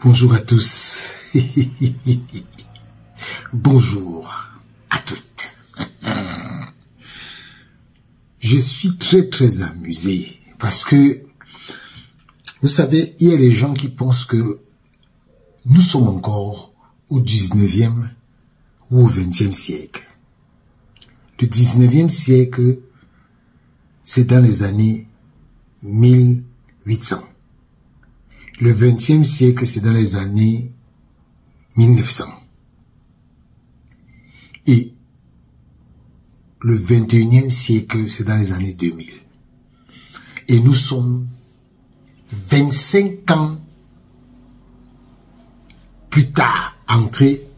Bonjour à tous. Bonjour à toutes. Je suis très amusé parce que, vous savez, il y a des gens qui pensent que nous sommes encore au 19e ou au 20e siècle. Le 19e siècle, c'est dans les années 1800. Le 20e siècle, c'est dans les années 1900. Et le 21e siècle, c'est dans les années 2000. Et nous sommes 25 ans plus tard entrés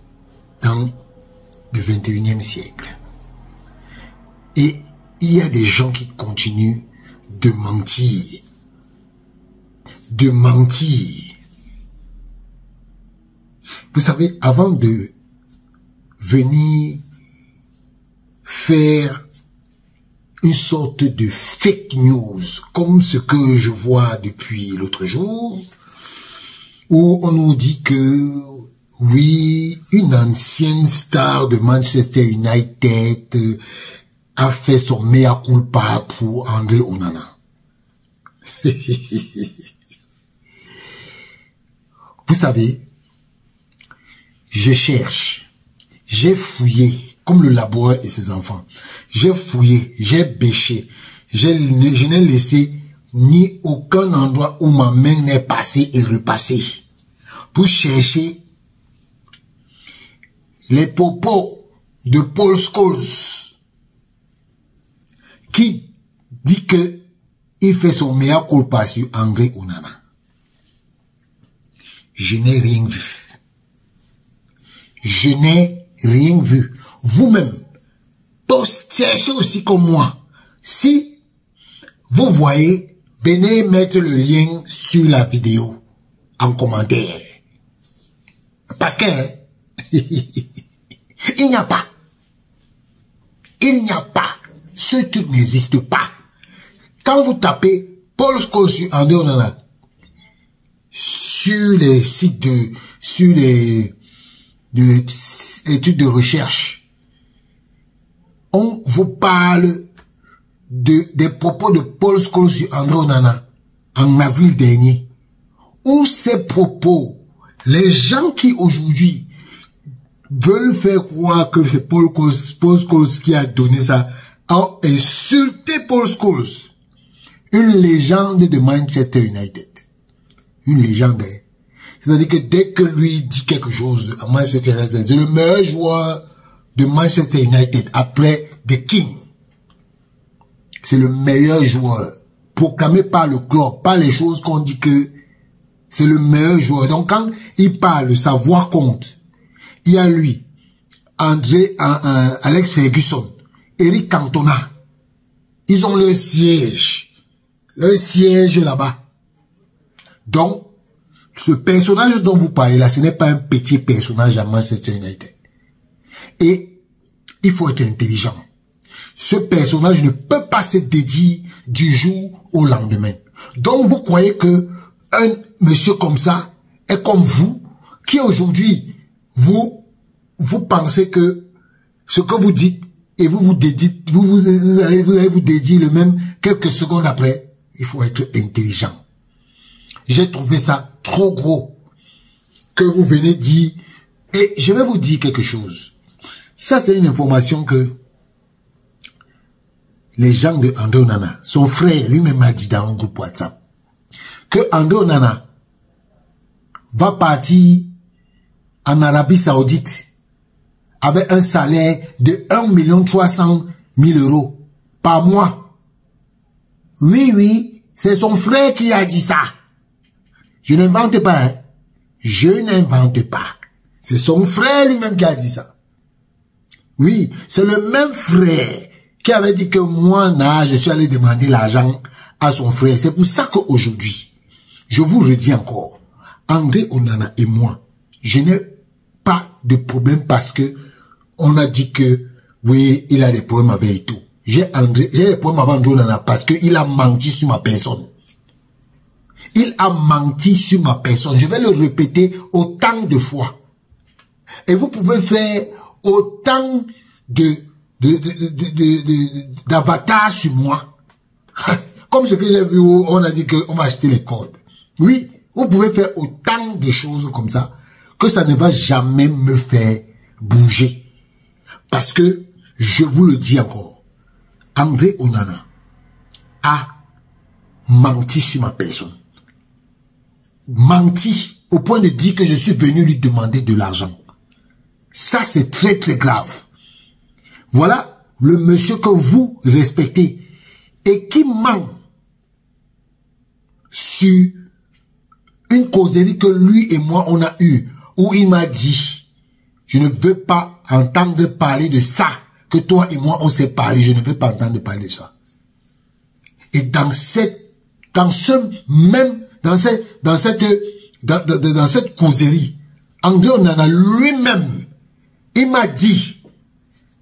dans le 21e siècle. Et il y a des gens qui continuent de mentir. De mentir. Vous savez, avant de venir faire une sorte de fake news, comme ce que je vois depuis l'autre jour, où on nous dit que, oui, une ancienne star de Manchester United a fait son mea culpa pour André Onana. Vous savez, je cherche, j'ai fouillé, comme le laboureur et ses enfants. J'ai fouillé, j'ai bêché, je n'ai laissé ni aucun endroit où ma main n'est passée et repassée pour chercher les propos de Paul Scholes qui dit que il fait son mea culpa sur André Onana. Je n'ai rien vu. Je n'ai rien vu. Vous-même, cherchez aussi comme moi. Si vous voyez, venez mettre le lien sur la vidéo en commentaire. Parce que il n'y a pas. Il n'y a pas. Ce truc n'existe pas. Quand vous tapez Paul Scholes sur André Onana, sur les sites sur les études de recherche, on vous parle des propos de Paul Scholes sur André Onana en avril dernier, où ces propos, les gens qui aujourd'hui veulent faire croire que c'est Paul Scholes qui a donné ça, ont insulté Paul Scholes, une légende de Manchester United. Une légende. C'est-à-dire que dès que lui dit quelque chose à Manchester United, c'est le meilleur joueur de Manchester United après The King. C'est le meilleur joueur proclamé par le club, par les choses qu'on dit que c'est le meilleur joueur. Donc quand il parle, sa voix compte. Il y a lui, Alex Ferguson, Eric Cantona. Ils ont leur siège là-bas. Donc, ce personnage dont vous parlez là, ce n'est pas un petit personnage à Manchester United. Et il faut être intelligent. Ce personnage ne peut pas se dédier du jour au lendemain. Donc, vous croyez que un monsieur comme ça est comme vous, qui aujourd'hui, vous pensez que ce que vous dites, et vous allez vous dédier le même quelques secondes après. Il faut être intelligent. J'ai trouvé ça trop gros que vous venez dire. Et je vais vous dire quelque chose. Ça, c'est une information que les gens de André Onana, son frère lui-même a dit dans un groupe WhatsApp, que André Onana va partir en Arabie Saoudite avec un salaire de 1 300 000 € par mois. Oui, c'est son frère qui a dit ça. Je n'invente pas, hein. Je n'invente pas. C'est son frère lui-même qui a dit ça. Oui, c'est le même frère qui avait dit que moi, je suis allé demander l'argent à son frère. C'est pour ça qu'aujourd'hui, je vous le dis encore, André Onana et moi, je n'ai pas de problème parce que on a dit que, oui, il a des problèmes avec et tout. J'ai des problèmes avec André Onana parce qu'il a menti sur ma personne. Il a menti sur ma personne. Je vais le répéter autant de fois. Et vous pouvez faire autant d'avatars sur moi. Comme ce que j'ai vu, on a dit qu'on va acheter les codes. Oui, vous pouvez faire autant de choses comme ça, que ça ne va jamais me faire bouger. Parce que, je vous le dis encore, André Onana a menti sur ma personne. Menti au point de dire que je suis venu lui demander de l'argent. Ça, c'est très très grave. Voilà le monsieur que vous respectez et qui ment sur une causerie que lui et moi on a eue, où il m'a dit, je ne veux pas entendre parler de ça, que toi et moi on s'est parlé, je ne veux pas entendre parler de ça. Et dans cette causerie, André Onana lui-même, il m'a dit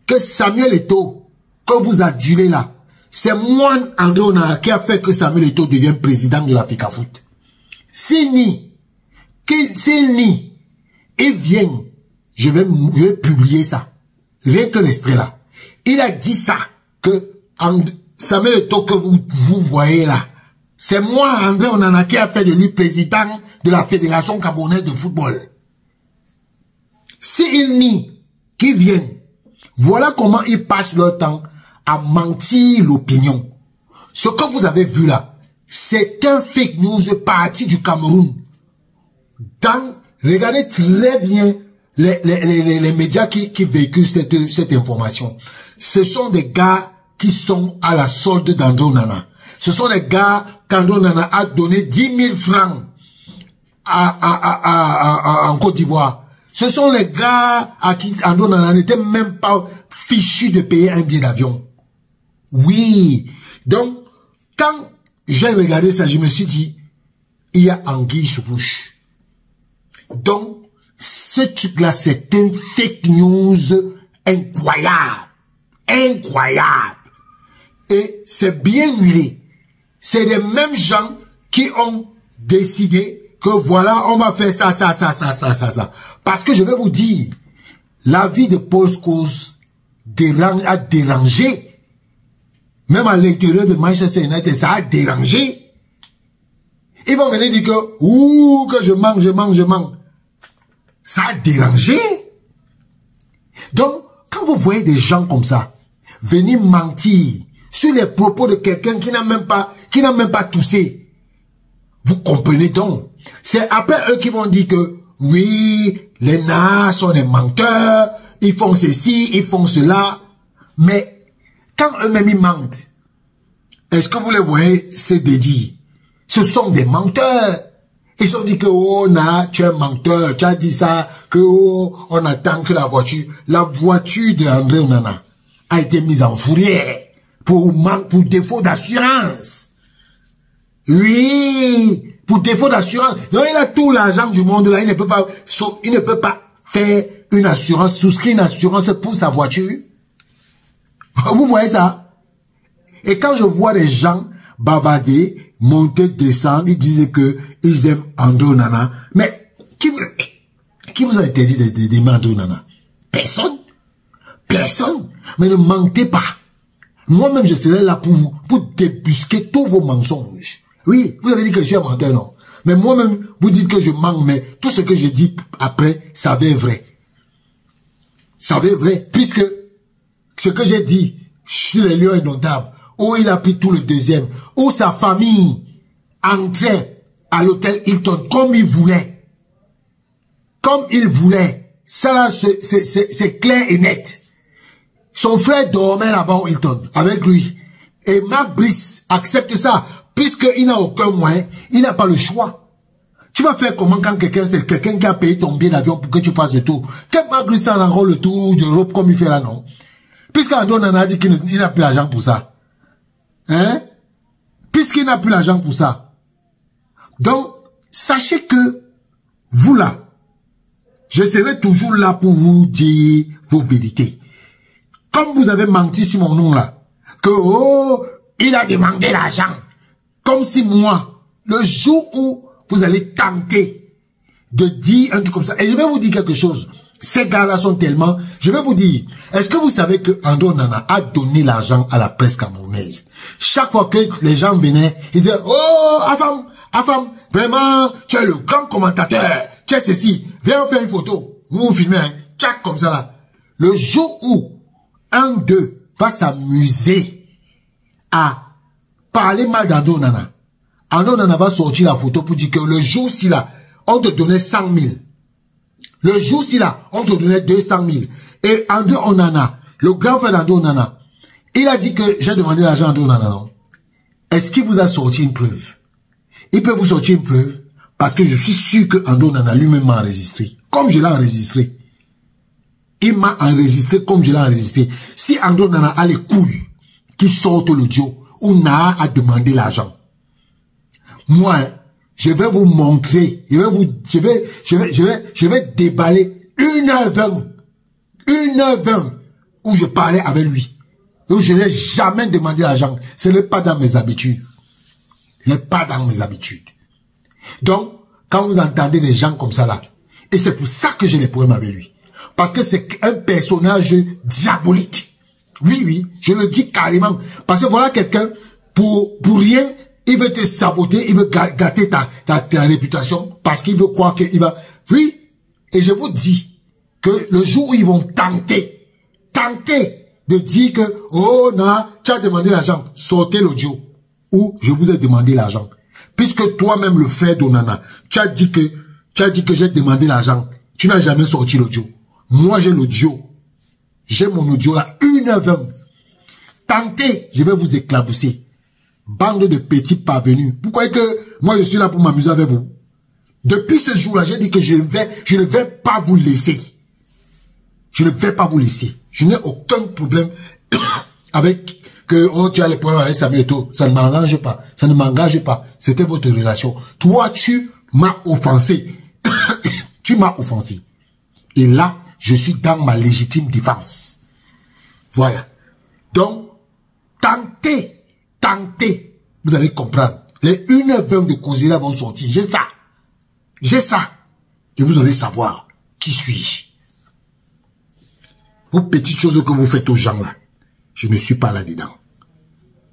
que Samuel Eto'o, que vous adulez là, c'est moi, André Onana, qui a fait que Samuel Eto'o devienne président de l'Africa Foot. S'il nie, il vient, je vais publier ça. Rien que l'extrait là. Il a dit ça, que Samuel Eto'o que vous voyez là, c'est moi, André Onana, qui a fait de lui président de la Fédération Gabonaise de football. S'il nie, qu'il vienne, voilà comment ils passent leur temps à mentir l'opinion. Ce que vous avez vu là, c'est un fake news parti du Cameroun. Regardez très bien les médias qui véhiculent cette information. Ce sont des gars qui sont à la solde d'André Onana. Ce sont des gars qu'André Onana a donné 10 000 francs en Côte d'Ivoire. Ce sont les gars à qui André Onana n'était même pas fichu de payer un billet d'avion. Oui. Donc, quand j'ai regardé ça, je me suis dit, il y a anguille sous bouche. Donc, ce truc-là, c'est une fake news incroyable. Incroyable. Et c'est bien huilé. C'est les mêmes gens qui ont décidé que voilà, on va faire ça. Parce que je vais vous dire, la vie de Paul Scholes a dérangé. Même à l'intérieur de Manchester United, ça a dérangé. Ils vont venir dire que je manque. Ça a dérangé. Donc, quand vous voyez des gens comme ça, venir mentir sur les propos de quelqu'un qui n'a même pas toussé, vous comprenez donc. C'est après eux qui vont dire que, oui, les Nas sont des menteurs, ils font ceci, ils font cela. Mais, quand eux-mêmes ils mentent, est-ce que vous les voyez se dédire? Ce sont des menteurs. Ils ont dit que, oh, tu es un menteur, tu as dit ça, que, oh, on attend que la voiture de André Onana a été mise en fourrière pour défaut d'assurance. Oui, pour défaut d'assurance. Donc, il a tout l'argent du monde là, il ne peut pas faire une assurance, souscrire une assurance pour sa voiture. Vous voyez ça? Et quand je vois des gens bavarder, monter, descendre, ils disent que ils aiment André Onana. Mais qui vous a interdit d'aimer André Onana? Personne. Personne. Mais ne mentez pas. Moi-même, je serai là pour débusquer tous vos mensonges. Oui, vous avez dit que je suis un menteur, non? Mais moi-même, vous dites que je mens, mais tout ce que je dis après, ça va être vrai. Ça va être vrai, puisque ce que j'ai dit sur les lieux inondables, où il a pris tout le deuxième, où sa famille entrait à l'hôtel Hilton comme il voulait. Comme il voulait. Ça là, c'est clair et net. Son frère dormait là-bas au Hilton, avec lui. Et Marc Brice accepte ça, puisqu'il n'a aucun moyen, il n'a pas le choix. Tu vas faire comment quand c'est quelqu'un qui a payé ton billet d'avion pour que tu fasses le tour? Quel Marc Brice a encore le tour d'Europe comme il fait là, non? Puisqu'André Onana a dit qu'il n'a plus l'argent pour ça. Hein? Puisqu'il n'a plus l'argent pour ça. Donc, sachez que, vous là, je serai toujours là pour vous dire vos vérités. Comme vous avez menti sur mon nom là, que, oh, il a demandé l'argent. Comme si moi, le jour où vous allez tenter de dire un truc comme ça, et je vais vous dire quelque chose, ces gars-là sont tellement, je vais vous dire, est-ce que vous savez que André Onana a donné l'argent à la presse camerounaise? Chaque fois que les gens venaient, ils disaient, oh, Afam, vraiment, tu es le grand commentateur, tu es ceci, viens faire une photo, vous vous filmez, hein, tchac, comme ça là. Le jour où un d'eux va s'amuser à parler mal d'André Onana, André Onana va sortir la photo pour dire que le jour-ci là, on te donnait 100 000. Le jour-ci là, on te donnait 200 000. Et André Onana, le grand frère d'André Onana, il a dit que j'ai demandé l'argent à André Onana, non? Est-ce qu'il vous a sorti une preuve? Il peut vous sortir une preuve parce que je suis sûr que André Onana lui-même m'a enregistré. Comme je l'ai enregistré. Il m'a enregistré comme je l'ai enregistré. Si André Onana a les couilles qui sortent l'audio, ou n'a à demander l'argent. Moi, je vais vous montrer, je vais déballer 1h20 où je parlais avec lui. Où je n'ai jamais demandé l'argent. Ce n'est pas dans mes habitudes. Ce n'est pas dans mes habitudes. Donc, quand vous entendez des gens comme ça là, et c'est pour ça que j'ai des problèmes avec lui. Parce que c'est un personnage diabolique. Oui, je le dis carrément. Parce que voilà quelqu'un, pour rien, il veut te saboter, il veut gâter ta réputation, parce qu'il veut croire qu'il va... Oui, et je vous dis que le jour où ils vont tenter de dire que, oh non, tu as demandé l'argent, sortez l'audio, ou je vous ai demandé l'argent. Puisque toi-même, le frère d'Onana, tu as dit que j'ai demandé l'argent, tu n'as jamais sorti l'audio. Moi, j'ai l'audio. J'ai mon audio là, 1h20. Tentez, je vais vous éclabousser. Bande de petits parvenus. Vous croyez que moi, je suis là pour m'amuser avec vous? Depuis ce jour-là, j'ai dit que je ne vais pas vous laisser. Je ne vais pas vous laisser. Je n'ai aucun problème avec que, oh, tu as les problèmes avec Samuel et tout. Ça ne m'engage pas. Ça ne m'engage pas. C'était votre relation. Toi, tu m'as offensé. Tu m'as offensé. Et là, je suis dans ma légitime défense. Voilà. Donc, tentez. Vous allez comprendre. Les 1h20 de causerie vont sortir. J'ai ça. Et vous allez savoir qui suis-je. Vos petites choses que vous faites aux gens là. Je ne suis pas là-dedans.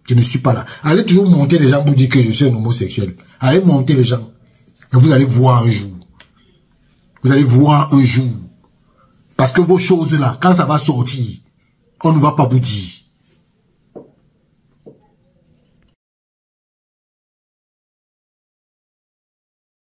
Je ne suis pas là. Allez toujours monter les gens pour dire que je suis un homosexuel. Allez monter les gens. Et vous allez voir un jour. Vous allez voir un jour. Parce que vos choses là, quand ça va sortir, on ne va pas vous dire.